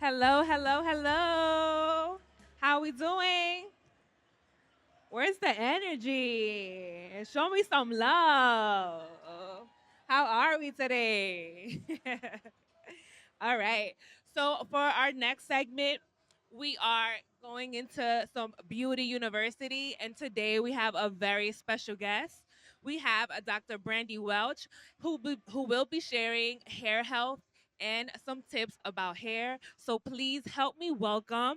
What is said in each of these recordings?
Hello, hello, hello. How we doing? Where's the energy? Show me some love. How are we today? All right. So for our next segment, we are going into some beauty university, and today we have a very special guest. We have a Dr. Brandy Welch, who will be sharing hair health and some tips about hair. So please help me welcome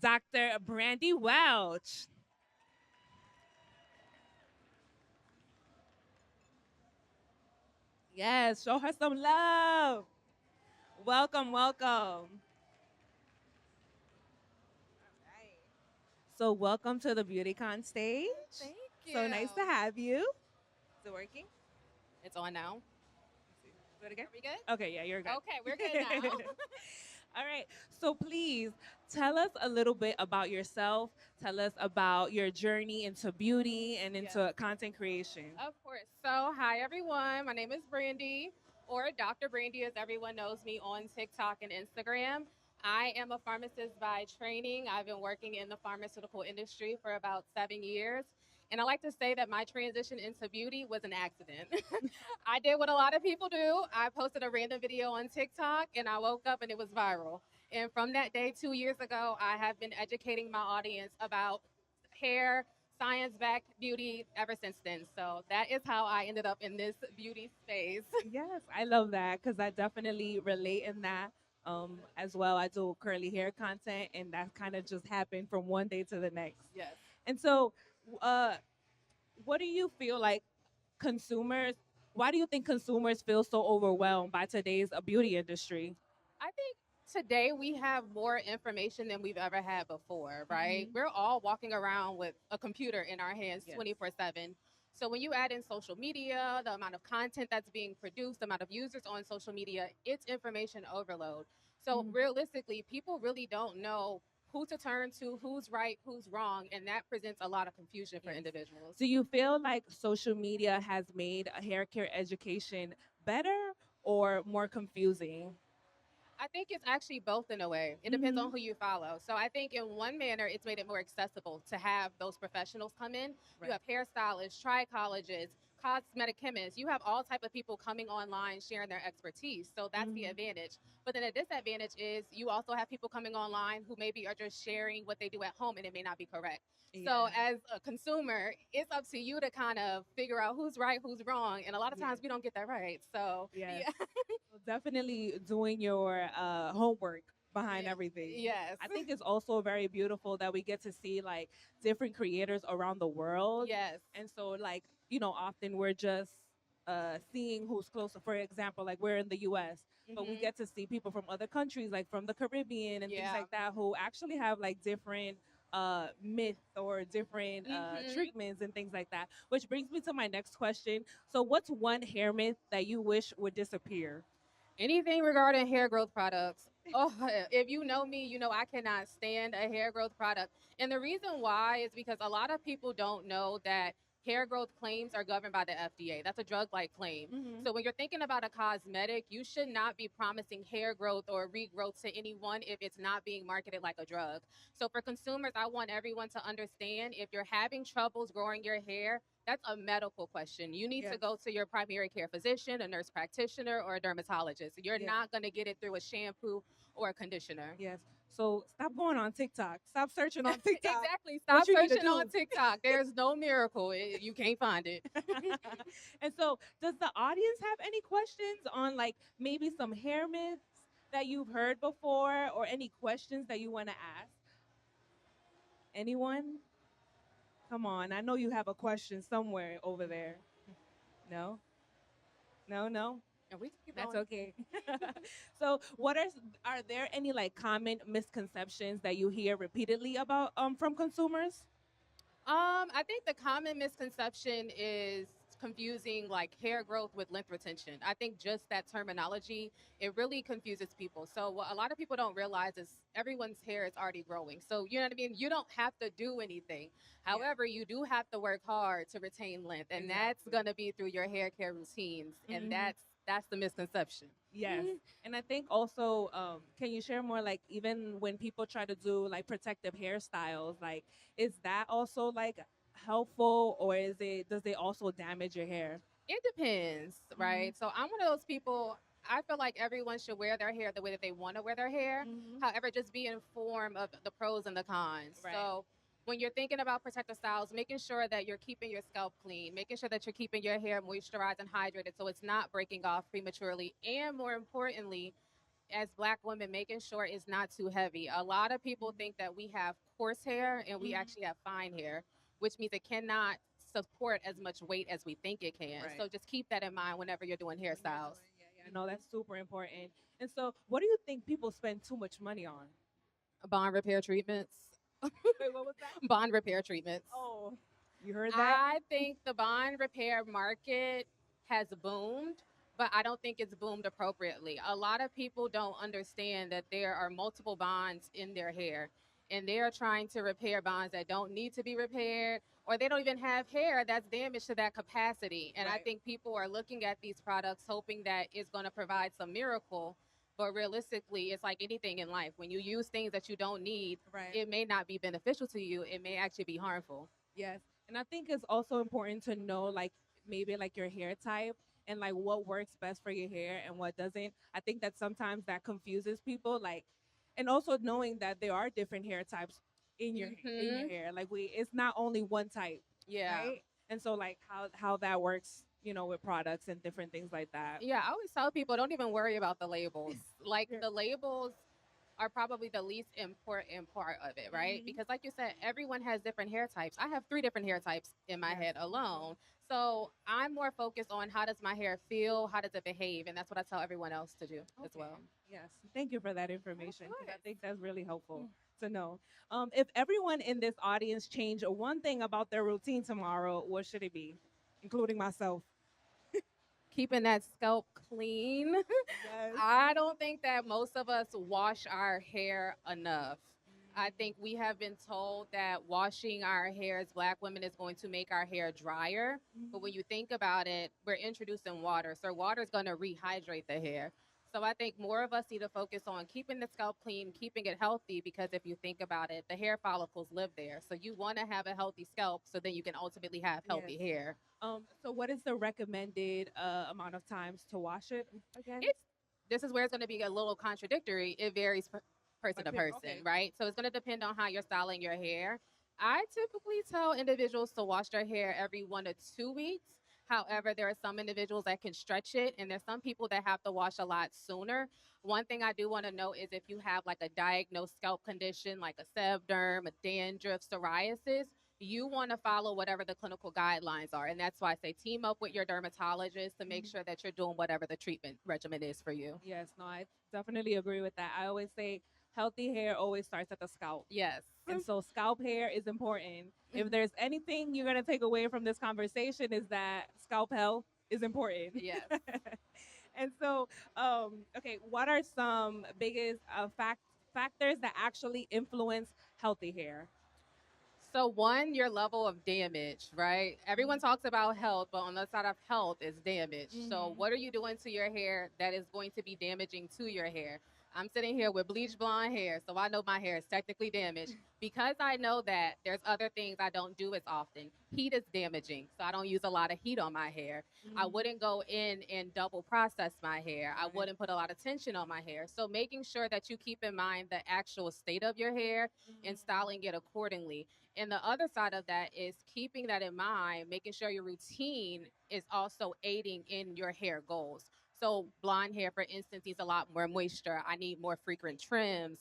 Dr. Brandy Welch. Yes, show her some love. Welcome, welcome. Right. So welcome to the BeautyCon stage. Thank you. So nice to have you. Is it working? It's on now. Let's see. Do it again. Are we good? Okay, yeah, you're good. Okay, we're good now. All right. So please tell us a little bit about yourself. Tell us about your journey into beauty and Yes. into content creation. Of course. So, hi everyone. My name is Brandy, or Dr. Brandy, as everyone knows me on TikTok and Instagram. I am a pharmacist by training. I've been working in the pharmaceutical industry for about 7 years. And I like to say that my transition into beauty was an accident. I did what a lot of people do. I posted a random video on TikTok and I woke up and it was viral. And from that day, 2 years ago, I have been educating my audience about hair, science backed beauty ever since then. So that is how I ended up in this beauty space. Yes, I love that because I definitely relate in that as well. I do curly hair content, and that kind of just happened from one day to the next. Yes. And so, uh, what do you feel like consumers? Why do you think consumers feel so overwhelmed by today's beauty industry? I think today we have more information than we've ever had before, right? Mhm. We're all walking around with a computer in our hands Yes. 24/7. So when you add in social media, the amount of content that's being produced, the amount of users on social media, it's information overload. So Mhm. realistically, people really don't know who to turn to, who's right, who's wrong, and that presents a lot of confusion for Yes. individuals. Do you feel like social media has made a hair care education better or more confusing? I think it's actually both in a way. It depends on Mhm. who you follow. So I think in one manner, it's made it more accessible to have those professionals come in. You Right. have hairstylists, trichologists, cosmetic chemists. You have all type of people coming online sharing their expertise. So that's the Mhm. advantage. But then a disadvantage is you also have people coming online who maybe are just sharing what they do at home and it may not be correct. So Yeah. as a consumer, it's up to you to kind of figure out who's right, who's wrong, and a lot of times Yes. we don't get that right. So Yes. yeah, So definitely doing your homework behind yeah, everything. yes. I think it's also very beautiful that we get to see like different creators around the world. Yes. And so like, often we're just seeing who's closer. For example, like we're in the US, but we Hmm. get to see people from other countries like from the Caribbean and things Yeah. like that who actually have like different myth or different Hmm. treatments and things like that. Which brings me to my next question. So what's one hair myth that you wish would disappear? Anything regarding hair growth products. Oh, if you know me, you know I cannot stand a hair growth product. And the reason why is because a lot of people don't know that hair growth claims are governed by the FDA. That's a drug like claim. Hmm. So when you're thinking about a cosmetic, you should not be promising hair growth or regrowth to anyone if it's not being marketed like a drug. So for consumers, I want everyone to understand if you're having troubles growing your hair, that's a medical question. You need to Yes. go to your primary care physician, a nurse practitioner, or a dermatologist. You're Yes. not going to get it through a shampoo or a conditioner. Yes. So stop going on TikTok. Stop searching on TikTok. Exactly. What Stop you need to searching on do. TikTok. There's no miracle. You can't find it. And so, does the audience have any questions on like maybe some hair myths that you've heard before, or any questions that you want to ask? Anyone? Come on. I know you have a question somewhere over there. No. No. No. And we keep That's going. okay. So, are there any like common misconceptions that you hear repeatedly about from consumers? I think the common misconception is confusing like hair growth with length retention. I think just that terminology, it really confuses people. So what a lot of people don't realize is everyone's hair is already growing. So you know what I mean? You don't have to do anything. Yeah, However, you do have to work hard to retain length, and that's exactly. going to be through your hair care routines. And Hmm. that's That's the misconception. Yes. And I think also, can you share more, like, even when people try to do like protective hairstyles, like, is that also like helpful, or does it also damage your hair? It depends, right? So I'm one of those people. I feel like everyone should wear their hair the way that they want to wear their hair. Mm-hmm. However, just be informed of the pros and the cons. Right. So when you're thinking about protective styles, making sure that you're keeping your scalp clean, making sure that you're keeping your hair moisturized and hydrated so it's not breaking off prematurely, and more importantly, as black women, making sure it's not too heavy. A lot of people think that we have coarse hair and we actually have fine hair, which means it cannot support as much weight as we think it can. Right. So just keep that in mind whenever you're doing hairstyles. Yeah, no, that's super important. And so, what do you think people spend too much money on? Bond repair treatments. Wait, what was that? Bond repair treatments. Oh, you heard that? I think the bond repair market has boomed, but I don't think it's boomed appropriately. A lot of people don't understand that there are multiple bonds in their hair, and they are trying to repair bonds that don't need to be repaired, or they don't even have hair that's damaged to that capacity. And I Right. think people are looking at these products hoping that it's going to provide some miracle. But realistically, it's like anything in life. When you use things that you don't need, Right. it may not be beneficial to you. It may actually be harmful. Yes. And I think it's also important to know, like, maybe like your hair type and like what works best for your hair and what doesn't. I think that sometimes that confuses people, like, and also knowing that there are different hair types in your hair. Like, it's not only one type, Yeah. right? And so like how that works, with products and different things like that. Yeah, I always tell people don't even worry about the labels. Like Yeah. the labels are probably the least important part of it, right? Mhm. Because like you said, everyone has different hair types. I have 3 different hair types in my Yes. head alone. So I'm more focused on how does my hair feel, how does it behave, and that's what I tell everyone else to do as well. Yes. Thank you for that information, 'cause I course. think that's really helpful to know. If everyone in this audience changed one thing about their routine tomorrow, what should it be? Including myself. Keeping that scalp clean. Yes. I don't think that most of us wash our hair enough. I think we have been told that washing our hair as black women is going to make our hair drier. But when you think about it, we're introducing water. So water is going to rehydrate the hair. So I think more of us need to focus on keeping the scalp clean, keeping it healthy, because if you think about it, the hair follicles live there. So you want to have a healthy scalp so then you can ultimately have healthy Yes. hair. So what is the recommended amount of times to wash it again? It's this is where it's going to be a little contradictory. It varies person to person, Okay. right? So it's going to depend on how you're styling your hair. I typically tell individuals to wash their hair every 1 to 2 weeks. However, there are some individuals that can stretch it, and there's some people that have to wash a lot sooner. One thing I do want to know is if you have like a diagnosed scalp condition like a sebderm, a dandruff, psoriasis, you want to follow whatever the clinical guidelines are. And that's why I say team up with your dermatologist to make sure that you're doing whatever the treatment regimen is for you. Yes, no, I definitely agree with that. I always say healthy hair always starts at the scalp. Yes. And so scalp hair is important. If there's anything you're gonna take away from this conversation, is that scalp health is important. Yes. And so, okay, what are some biggest factors that actually influence healthy hair? So one, your level of damage, right? Everyone talks about health, but on the side of health is damage. So what are you doing to your hair that is going to be damaging to your hair? I'm sitting here with bleach blonde hair, so I know my hair is technically damaged. Because I know that there's other things I don't do as often. Heat is damaging, so I don't use a lot of heat on my hair. I wouldn't go in and double process my hair. I wouldn't put a lot of tension on my hair. So making sure that you keep in mind the actual state of your hair and styling it accordingly. And the other side of that is keeping that in mind, making sure your routine is also aiding in your hair goals. So blonde hair, for instance, needs a lot more moisture. I need more frequent trims.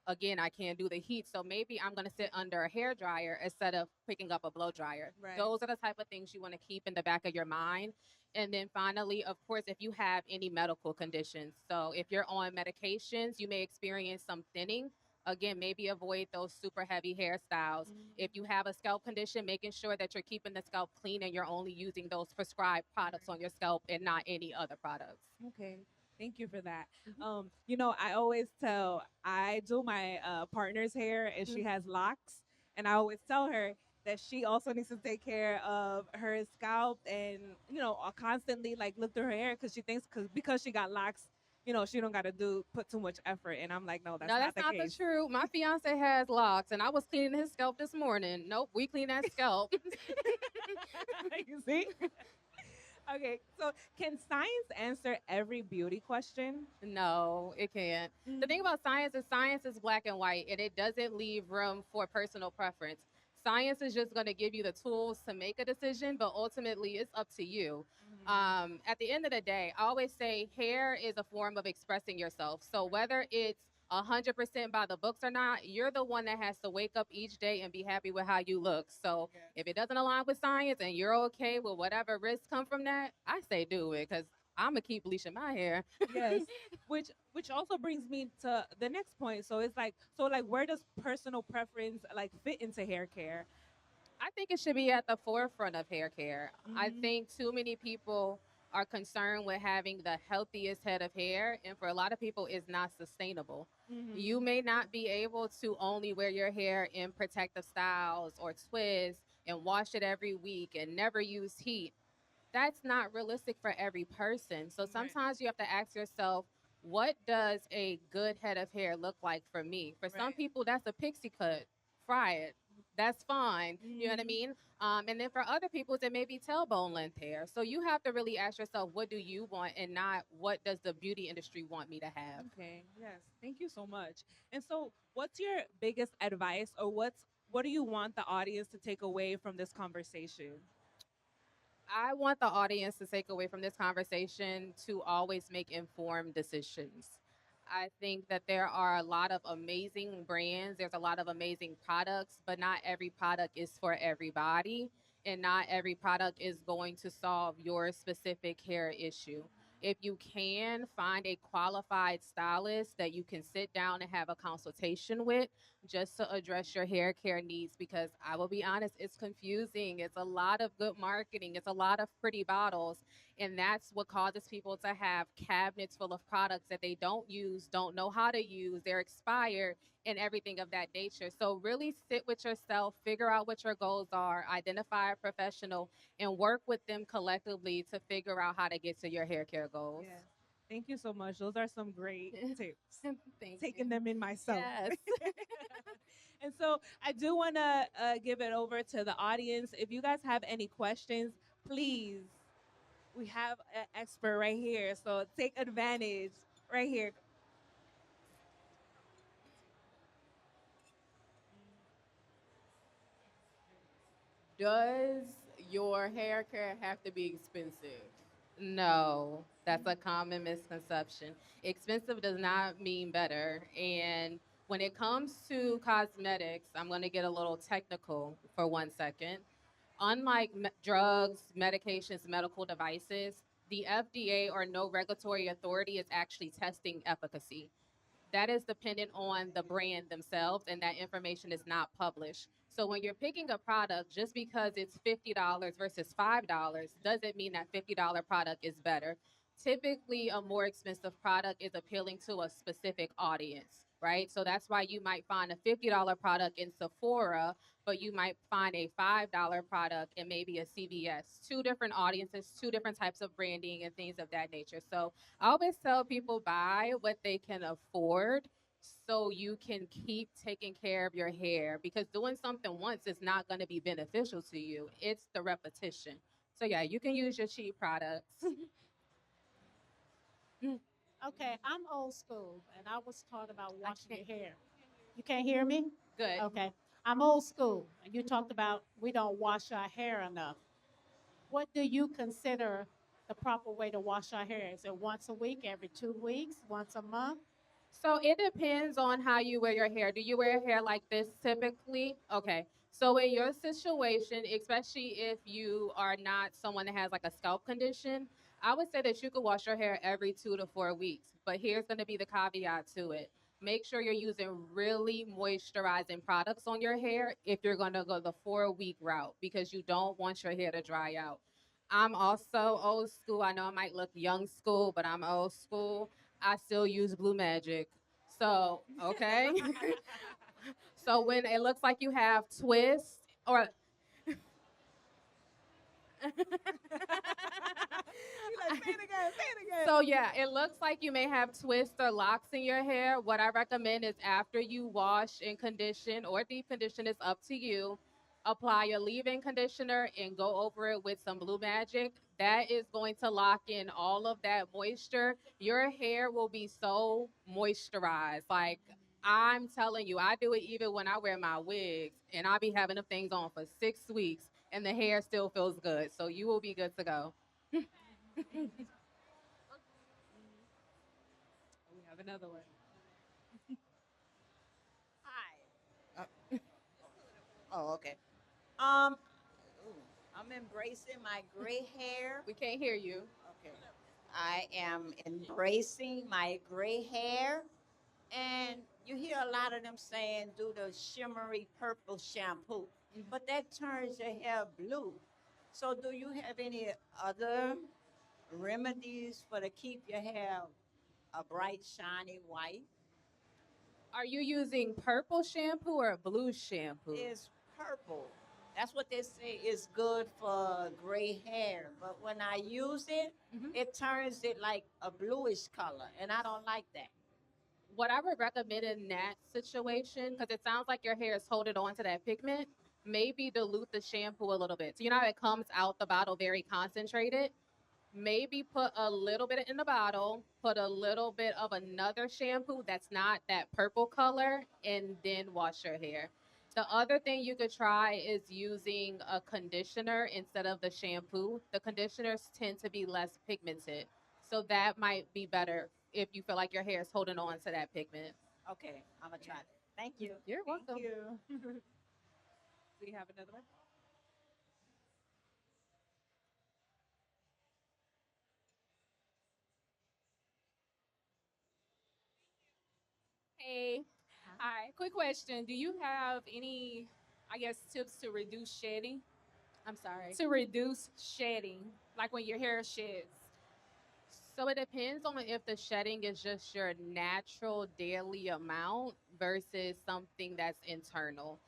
Again, I can't do the heat. So maybe I'm going to sit under a hair dryer instead of picking up a blow dryer. Right. Those are the type of things you want to keep in the back of your mind. And then finally, of course, if you have any medical conditions. So if you're on medications, you may experience some thinning. Again, maybe avoid those super heavy hairstyles. If you have a scalp condition, making sure that you're keeping the scalp clean and you're only using those prescribed products on your scalp and not any other products. Okay. Thank you for that. I always tell I do my partner's hair and she has locks, and I always tell her that she also needs to take care of her scalp and constantly like look through her hair because she thinks because she got locks, she don't got to do put too much effort. And I'm like, no, that's No, not that's the not the case. truth. My fiance has locks, and I was cleaning his scalp this morning. Nope, we clean that scalp. You see? Okay, so can science answer every beauty question? No, it can't. The thing Mm, about science is black and white, and it doesn't leave room for personal preference. Science is just going to give you the tools to make a decision, but ultimately it's up to you. mhm. At the end of the day, I always say hair is a form of expressing yourself. So whether it's 100% by the books or not, you're the one that has to wake up each day and be happy with how you look. So Yes. if it doesn't align with science and you're okay with whatever risks come from that, I say do it because I'm gonna keep bleaching my hair. Yes. Which also brings me to the next point. So it's like where does personal preference like fit into hair care? I think it should be at the forefront of hair care. I Mm-hmm. think too many people are concerned with having the healthiest head of hair, and for a lot of people, it's not sustainable. You Mm-hmm. may not be able to only wear your hair in protective styles or twists and wash it every week and never use heat. That's not realistic for every person. So Right. sometimes you have to ask yourself, what does a good head of hair look like for me? For some Right. people, that's a pixie cut. Fry it. That's fine. You know what I Mm-hmm. mean? And then for other people, it may be tailbone length hair. So you have to really ask yourself, what do you want, and not what does the beauty industry want me to have? Okay. Yes. Thank you so much. And so, what's your biggest advice, or what do you want the audience to take away from this conversation? I want the audience to take away from this conversation to always make informed decisions. I think that there are a lot of amazing brands, there's a lot of amazing products, but not every product is for everybody, and not every product is going to solve your specific hair issue. If you can find a qualified stylist that you can sit down and have a consultation with, just to address your hair care needs, because I will be honest, it's confusing. It's a lot of good marketing, it's a lot of pretty bottles. And that's what causes people to have cabinets full of products that they don't use, don't know how to use, they're expired, and everything of that nature. So, really sit with yourself, figure out what your goals are, identify a professional, and work with them collectively to figure out how to get to your hair care goals. Yes. Thank you so much. Those are some great tips. Thank you. Taking them in myself. Yes. And so I do want to give it over to the audience. If you guys have any questions, please, we have an expert right here. So take advantage right here. Does your hair care have to be expensive? No, that's a common misconception. Expensive does not mean better. And when it comes to cosmetics, I'm going to get a little technical for 1 second. Unlike drugs, medications, medical devices, the FDA or no regulatory authority is actually testing efficacy. That is dependent on the brand themselves, and that information is not published. So when you're picking a product, just because it's $50 versus $5 doesn't mean that $50 product is better. Typically, a more expensive product is appealing to a specific audience, right? So that's why you might find a $50 product in Sephora, but you might find a $5 product in maybe a CVS. Two different audiences, two different types of branding and things of that nature. So I always tell people buy what they can afford so you can keep taking care of your hair, because doing something once is not going to be beneficial to you. It's the repetition. So yeah, you can use your cheap products. Okay, I'm old school and I was taught about I washing can't. your hair. You can't hear me? Good. Okay. I'm old school. And you talked about we don't wash our hair enough. What do you consider the proper way to wash our hair? Is it once a week, every 2 weeks, once a month? So it depends on how you wear your hair. Do you wear your hair like this typically? Okay. So in your situation, especially if you are not someone that has like a scalp condition, I would say that you could wash your hair every 2 to 4 weeks. But here's going to be the caveat to it. Make sure you're using really moisturizing products on your hair if you're going to go the 4 week route, because you don't want your hair to dry out. I'm also old school. I know I might look young school, but I'm old school. I still use Blue Magic. So, okay. So when it looks like you have twists, or like, say it again, say it again. So yeah, it looks like you may have twists or locks in your hair. What I recommend is after you wash and condition or deep condition is up to you. Apply your leave-in conditioner and go over it with some Blue Magic. That is going to lock in all of that moisture. Your hair will be so moisturized. Like I'm telling you, I do it even when I wear my wigs and I'll be having them things on for 6 weeks and the hair still feels good. So you will be good to go. We have another one. Hi. Oh, okay. Um, ooh, I'm embracing my gray hair. We can't hear you. Okay. I am embracing my gray hair. And you hear a lot of them saying do the shimmery purple shampoo, but that turns your hair blue. So do you have any other remedies for to keep your hair a bright, shiny white? Are you using purple shampoo or blue shampoo? Is purple. That's what they say is good for gray hair. But when I use it, Mhm. it turns it like a bluish color, and I don't like that. What I would recommend in that situation, because it sounds like your hair is holding on to that pigment, maybe dilute the shampoo a little bit. So you know how it comes out the bottle very concentrated? Maybe put a little bit in the bottle, put a little bit of another shampoo that's not that purple color, and then wash your hair. The other thing you could try is using a conditioner instead of the shampoo. The conditioners tend to be less pigmented. So that might be better if you feel like your hair is holding on to that pigment. Okay, I'm gonna try that. Thank you. You're Thank welcome. you. We have another one. Hey, hi. Quick question. Do you have any, I guess, tips to reduce shedding? I'm sorry. To reduce shedding, like when your hair sheds. So it depends on if the shedding is just your natural daily amount versus something that's internal.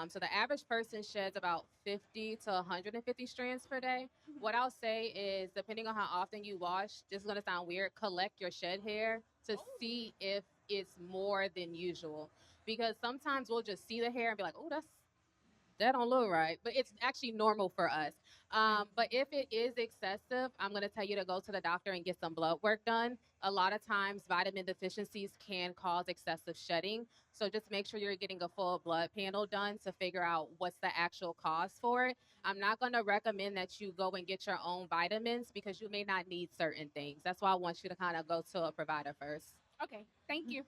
So the average person sheds about 50 to 150 strands per day. What I'll say is, depending on how often you wash, this is gonna sound weird. Collect your shed hair to see if it's more than usual, because sometimes we'll just see the hair and be like, "Oh, that don't look right," but it's actually normal for us. But if it is excessive, I'm going to tell you to go to the doctor and get some blood work done. A lot of times vitamin deficiencies can cause excessive shedding, so just make sure you're getting a full blood panel done to figure out what's the actual cause for it. I'm not going to recommend that you go and get your own vitamins because you may not need certain things. That's why I want you to kind of go to a provider first. Okay, thank you.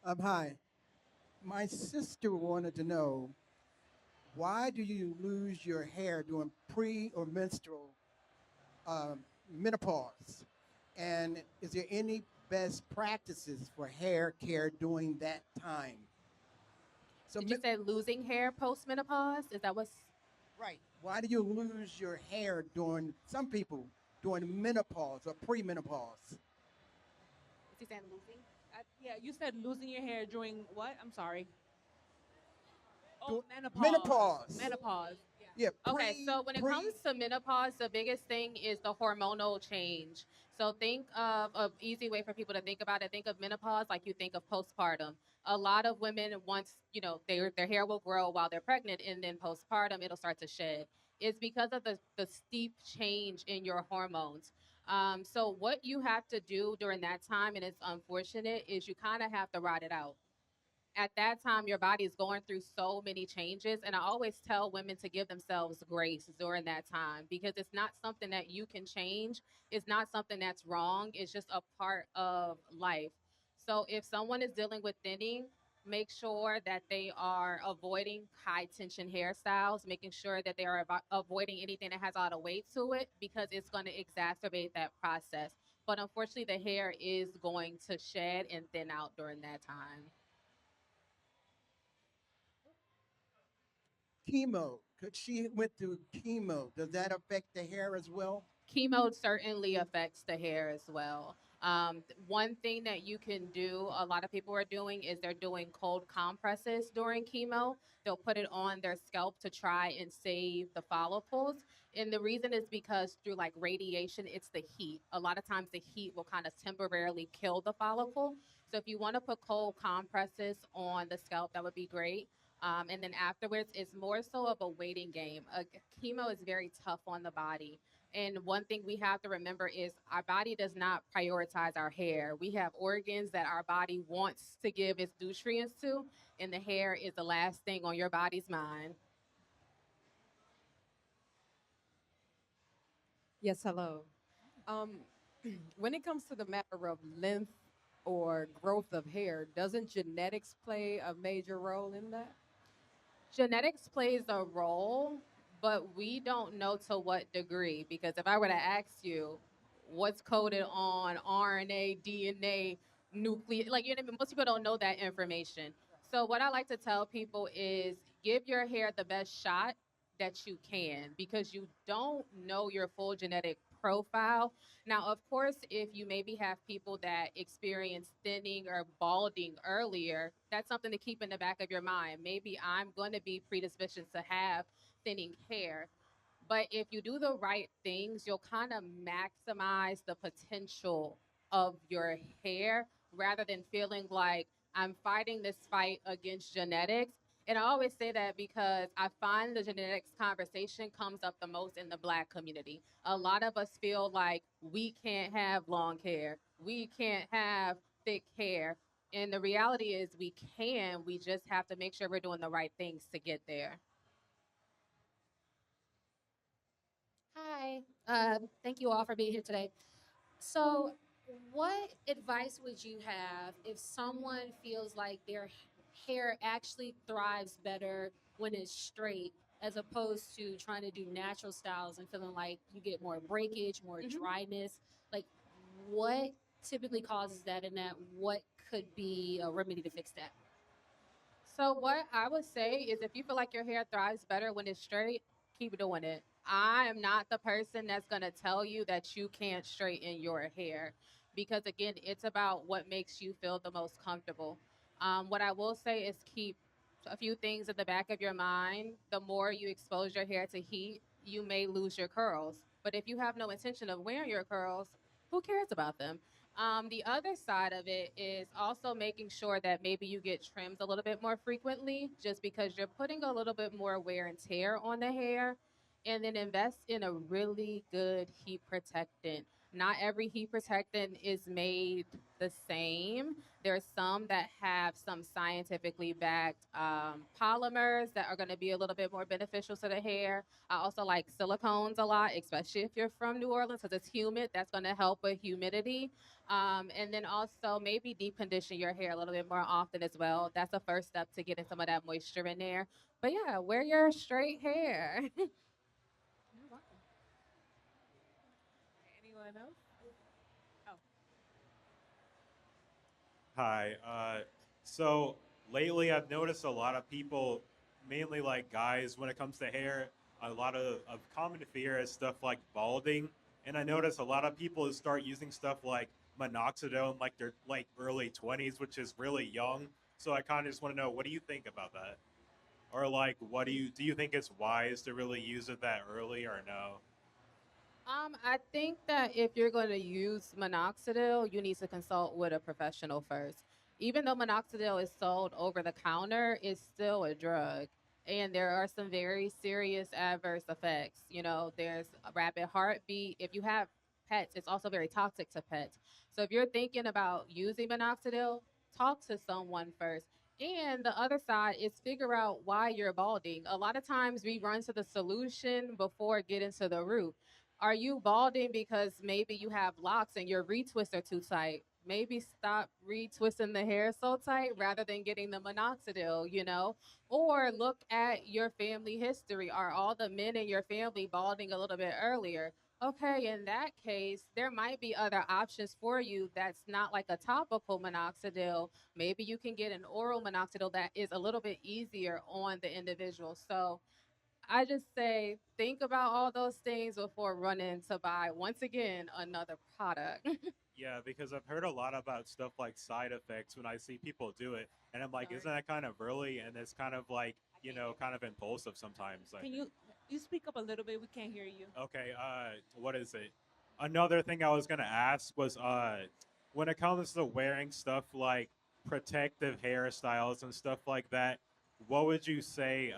Hi. My sister wanted to know why do you lose your hair during pre or menstrual menopause? And is there any best practices for hair care during that time? So, Did you say losing hair post menopause? Is that what's right, why do you lose your hair during, some people, during menopause or premenopause? is he saying losing? Yeah, you said losing your hair during what? I'm sorry. Oh, Du- menopause. menopause. Menopause. Yeah, Okay, so when it comes to menopause, the biggest thing is the hormonal change. So think of an easy way for people to think about it. Think of menopause like you think of postpartum. A lot of women, once their hair will grow while they're pregnant, and then postpartum it'll start to shed. It's because of the steep change in your hormones. So what you have to do during that time, and it's unfortunate, is you kind of have to ride it out. At that time your body is going through so many changes, and I always tell women to give themselves grace during that time because it's not something that you can change. It's not something that's wrong. It's just a part of life. So if someone is dealing with thinning, make sure that they are avoiding high tension hairstyles, making sure that they are avoiding anything that has a lot of weight to it because it's going to exacerbate that process. But unfortunately the hair is going to shed and thin out during that time. Chemo. Because she went through chemo. Does that affect the hair as well? Chemo certainly affects the hair as well. One thing that you can do, a lot of people are doing, is they're doing cold compresses during chemo. They'll put it on their scalp to try and save the follicles. And the reason is because through like radiation, it's the heat. A lot of times the heat will kind of temporarily kill the follicle. So if you want to put cold compresses on the scalp, that would be great. And then afterwards, it's more so of a waiting game. Chemo is very tough on the body. And one thing we have to remember is our body does not prioritize our hair. We have organs that our body wants to give its nutrients to, and the hair is the last thing on your body's mind. Yes, hello. Um, when it comes to the matter of length or growth of hair, doesn't genetics play a major role in that? Genetics plays a role, but we don't know to what degree. Because if I were to ask you what's coded on RNA, DNA, nucleus, like you know, most people don't know that information. So what I like to tell people is give your hair the best shot that you can because you don't know your full genetic profile. Now, of course, if you maybe have people that experience thinning or balding earlier, that's something to keep in the back of your mind. Maybe I'm going to be predisposed to have thinning hair. But if you do the right things, you'll kind of maximize the potential of your hair rather than feeling like I'm fighting this fight against genetics. And I always say that because I find the genetics conversation comes up the most in the Black community. A lot of us feel like we can't have long hair, we can't have thick hair. And the reality is we can, we just have to make sure we're doing the right things to get there. Hi. Thank you all for being here today. So, what advice would you have if someone feels like their hair actually thrives better when it's straight, as opposed to trying to do natural styles and feeling like you get more breakage, more Mhm. dryness? Like, what typically causes that, and that what could be a remedy to fix that? So what I would say is if you feel like your hair thrives better when it's straight, keep doing it. I am not the person that's going to tell you that you can't straighten your hair because again, it's about what makes you feel the most comfortable. What I will say is keep a few things in the back of your mind. The more you expose your hair to heat, you may lose your curls. But if you have no intention of wearing your curls, who cares about them? The other side of it is also making sure that maybe you get trimmed a little bit more frequently, just because you're putting a little bit more wear and tear on the hair. And then invest in a really good heat protectant. Not every heat protectant is made the same. There's some that have some scientifically backed polymers that are going to be a little bit more beneficial to the hair. I also like silicones a lot, especially if you're from New Orleans because it's humid. That's going to help with humidity. And then also maybe deep condition your hair a little bit more often as well. That's the first step to getting some of that moisture in there. But yeah, wear your straight hair. Anyone else? Oh, Hi. So lately, I've noticed a lot of people, mainly like guys, when it comes to hair, a lot of common fear is stuff like balding. And I notice a lot of people start using stuff like minoxidil in like their like early 20s, which is really young. So I kind of just want to know, what do you think about that? Or like, what do you think it's wise to really use it that early or no? I think that if you're going to use minoxidil, you need to consult with a professional first. Even though minoxidil is sold over the counter, it's still a drug. And there are some very serious adverse effects. You know, there's a rapid heartbeat. If you have pets, it's also very toxic to pets. So if you're thinking about using minoxidil, talk to someone first. And the other side is figure out why you're balding. A lot of times we run to the solution before getting to the root. Are you balding because maybe you have locks and your retwists are too tight? Maybe stop retwisting the hair so tight rather than getting the minoxidil, you know? Or look at your family history. Are all the men in your family balding a little bit earlier? Okay, in that case, there might be other options for you that's not like a topical minoxidil. Maybe you can get an oral minoxidil that is a little bit easier on the individual. So I just say think about all those things before running to buy once again another product. Yeah, because I've heard a lot about stuff like side effects when I see people do it, and I'm like, Sorry. isn't that kind of early? And it's kind of like, kind of impulsive sometimes. Like, Can you speak up a little bit? We can't hear you. okay, what is it? Another thing I was gonna ask was, when it comes to wearing stuff like protective hairstyles and stuff like that, what would you say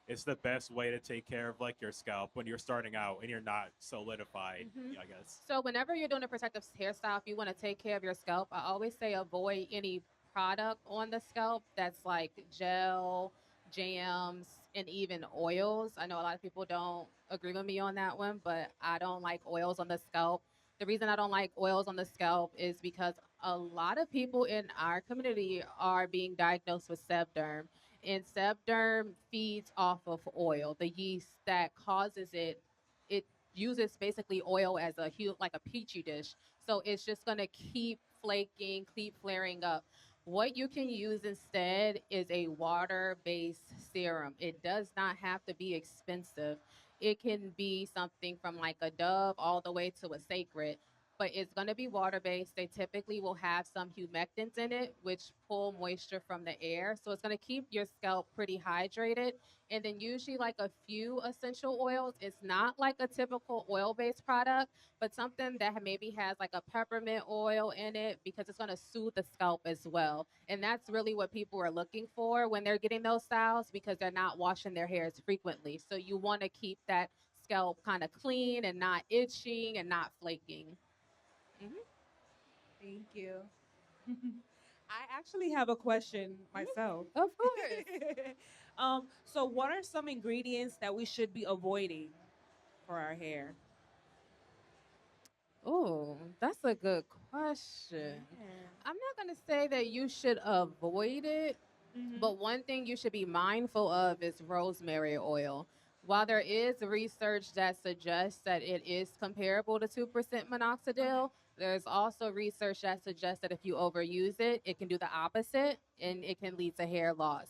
is the best way to take care of like your scalp when you're starting out and you're not solidified? Mhm. I guess. So whenever you're doing a protective hairstyle, if you want to take care of your scalp, I always say avoid any product on the scalp that's like gel, jams, and even oils. I know a lot of people don't agree with me on that one, but I don't like oils on the scalp. The reason I don't like oils on the scalp is because a lot of people in our community are being diagnosed with sebderm, and sebderm feeds off of oil, the yeast that causes it. It uses basically oil as a like a petri dish. So it's just gonna keep flaking, keep flaring up. What you can use instead is a water-based serum. It does not have to be expensive. It can be something from like a Dove all the way to a Sacred, but it's going to be water-based. They typically will have some humectants in it, which pull moisture from the air. So it's going to keep your scalp pretty hydrated, and then usually like a few essential oils. It's not like a typical oil-based product, but something that maybe has like a peppermint oil in it because it's going to soothe the scalp as well. And that's really what people are looking for when they're getting those styles because they're not washing their hairs frequently. So you want to keep that scalp kind of clean and not itching and not flaking. Mhm. Thank you. I actually have a question myself. Of course. So what are some ingredients that we should be avoiding for our hair? Oh, that's a good question. I'm not going to say that you should avoid it, Mm-hmm. but one thing you should be mindful of is rosemary oil. While there is research that suggests that it is comparable to 2% minoxidil, there's also research that suggests that if you overuse it, it can do the opposite and it can lead to hair loss.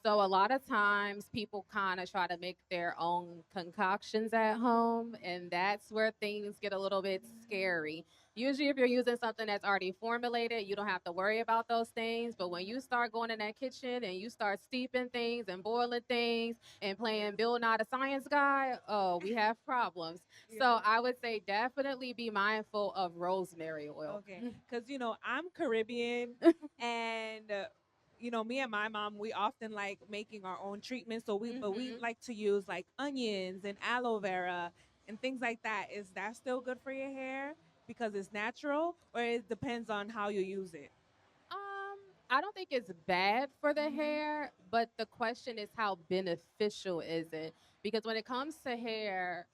So a lot of times people kind of try to make their own concoctions at home, and that's where things get a little bit scary. Usually, if you're using something that's already formulated, you don't have to worry about those things. But when you start going in that kitchen and you start steeping things and boiling things and playing Bill Not a Science Guy, oh, we have problems. So I would say definitely be mindful of rosemary oil. Okay, because I'm Caribbean, and me and my mom, we often like making our own treatments. So we Mhm. like to use like onions and aloe vera and things like that. Is that still good for your hair because it's natural, or it depends on how you use it? Um, I don't think it's bad for the Mhm. hair, but the question is how beneficial is it? Because when it comes to hair,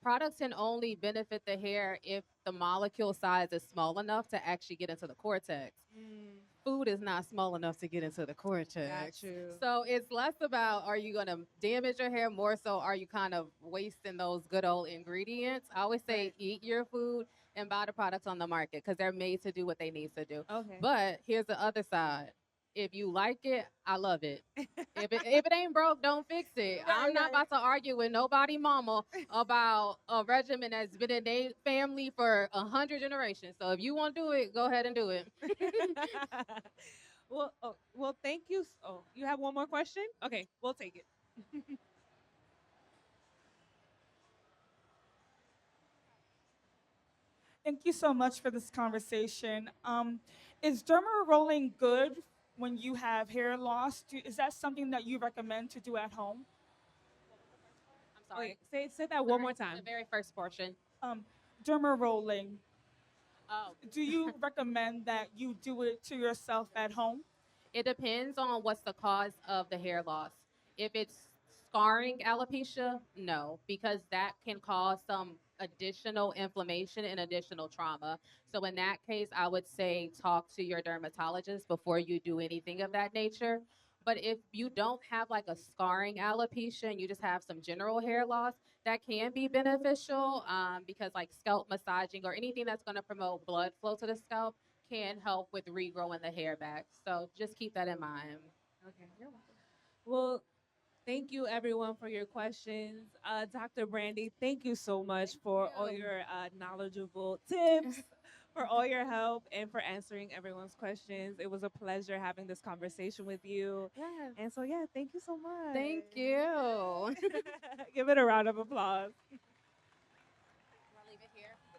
products can only benefit the hair if the molecule size is small enough to actually get into the cortex. Mm, Food is not small enough to get into the got cortex. you. So it's less about are you going to damage your hair, more so are you kind of wasting those good old ingredients. I always say Right. eat your food and buy the products on the market because they're made to do what they need to do. Okay. But here's the other side. If you like it, I love it. If it ain't broke, don't fix it. I'm not about to argue with nobody mama about a regimen that's been in their family for 100 generations. So if you want to do it, go ahead and do it. Well, thank you. Oh, you have one more question? Okay, we'll take it. Thank you so much for this conversation. Is derma rolling good when you have hair loss? Is that something that you recommend to do at home? I'm sorry. Wait, say that one Sorry. more The time. very first portion. Um, Derma rolling. Oh. Do you recommend that you do it to yourself at home? It depends on what's the cause of the hair loss. If it's scarring alopecia, no, because that can cause some additional inflammation and additional trauma. So in that case, I would say talk to your dermatologist before you do anything of that nature. But if you don't have like a scarring alopecia and you just have some general hair loss, that can be beneficial because like scalp massaging or anything that's going to promote blood flow to the scalp can help with regrowing the hair back. So just keep that in mind. Okay, you're welcome. Well, Thank you, everyone, for your questions. Dr. Brandy, thank you so much for all you. your knowledgeable tips, for all your help, and for answering everyone's questions. It was a pleasure having this conversation with you. Yes. And so, yeah, thank you so much. Thank you. Give it a round of applause.